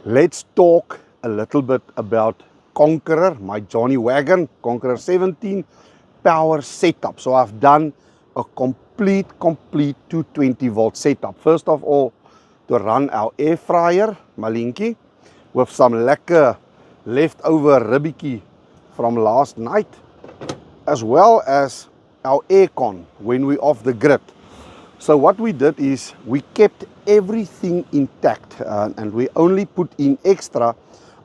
Let's talk a little bit about Conqueror, my Johnny Wagon, Conqueror 17 power setup. So I've done a complete 220 volt setup. First of all, to run our air fryer, Malinki, with some lekker leftover ribbikie from last night, as well as our aircon when we're off the grid. So what we did is we kept everything intact and we only put in extra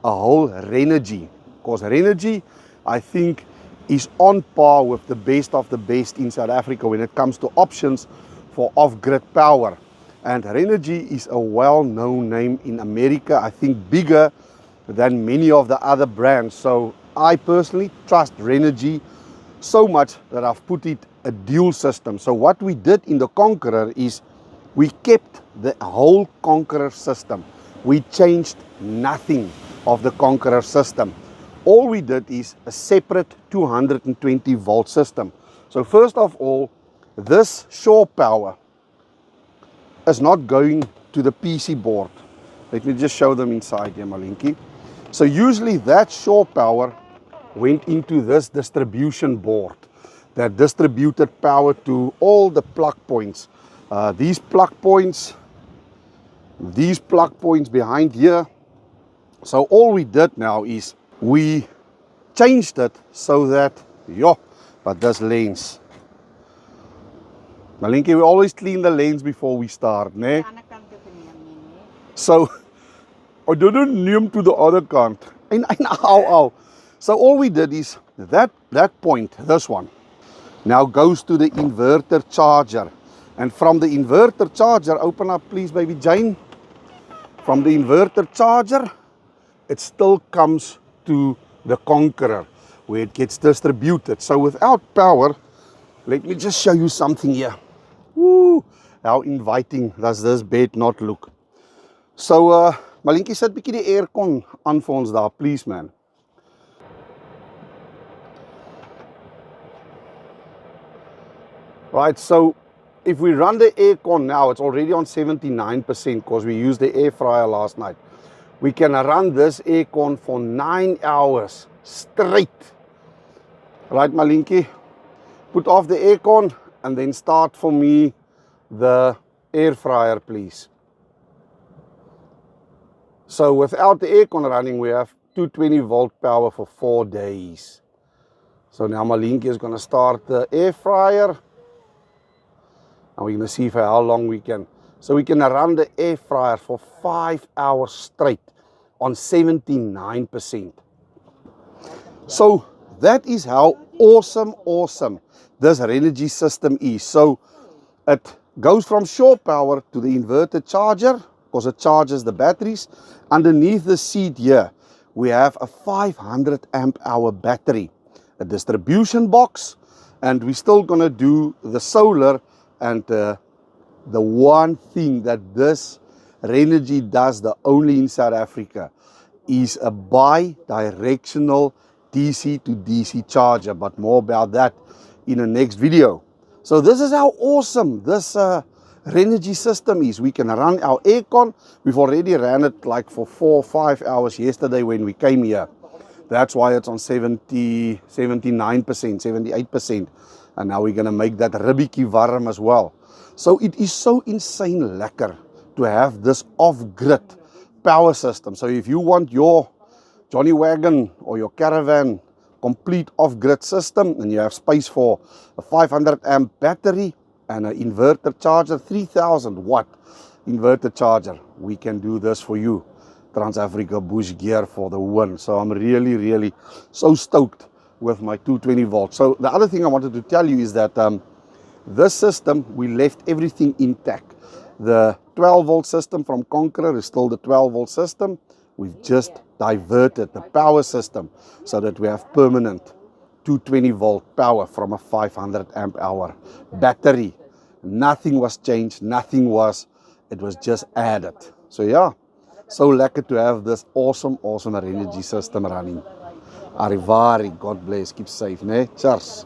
a whole Renogy, because Renogy, I think, is on par with the best of the best in South Africa when it comes to options for off-grid power. And Renogy is a well-known name in America, I think bigger than many of the other brands. So I personally trust Renogy so much that I've put it a dual system. So what we did in the Conqueror is we kept the whole Conqueror system. We changed nothing of the Conqueror system. All we did is a separate 220 volt system. So first of all, this shore power is not going to the PC board. Let me just show them inside here, Malinki. So usually that shore power went into this distribution board that distributed power to all the plug points. These plug points behind here. So all we did now is we changed it so that, but this lens. Malinki, we always clean the lens before we start, né? So, I didn't neem to the other kant. And ow. So all we did is that point, this one, now goes to the inverter charger. And from the inverter charger, open up please, baby Jane. From the inverter charger, it still comes to the Conqueror, where it gets distributed. So without power, let me just show you something here. Woo! How inviting does this bed not look? So, Malinki, sit bietjie die aircon aan vir ons daar, please man. Right, so if we run the aircon now, it's already on 79% because we used the air fryer last night. We can run this aircon for 9 hours straight. Right, Malinki? Put off the aircon and then start for me the air fryer, please. So without the aircon running, we have 220 volt power for 4 days. So now Malinki is going to start the air fryer. And we're going to see for how long we can. So we can run the air fryer for 5 hours straight on 79%. So that is how awesome this Renogy system is. So it goes from shore power to the inverter charger, because it charges the batteries. Underneath the seat here, we have a 500 amp hour battery, a distribution box, and we're still going to do the solar. And the one thing that this Renogy does, the only in South Africa, is a bi-directional DC to DC charger. But more about that in the next video. So this is how awesome this Renogy system is. We can run our aircon. We've already ran it like for 4 or 5 hours yesterday when we came here. That's why it's on 79%, 78%. And now we're going to make that ribbikie warm as well. So it is so insane lekker to have this off-grid power system. So if you want your Johnny Wagon or your caravan complete off-grid system, and you have space for a 500 amp battery and an inverter charger, 3000 watt inverter charger, we can do this for you. Trans-Africa Bush Gear for the win. So I'm really so stoked with my 220 volts. So the other thing I wanted to tell you is that this system, we left everything intact. The 12 volt system from Conqueror is still the 12 volt system. We've just diverted the power system so that we have permanent 220 volt power from a 500 amp hour battery. Nothing was changed, it was just added. So yeah, so lekker to have this awesome Renogy system running. Arrivari, God bless, keep safe, ne? Cheers.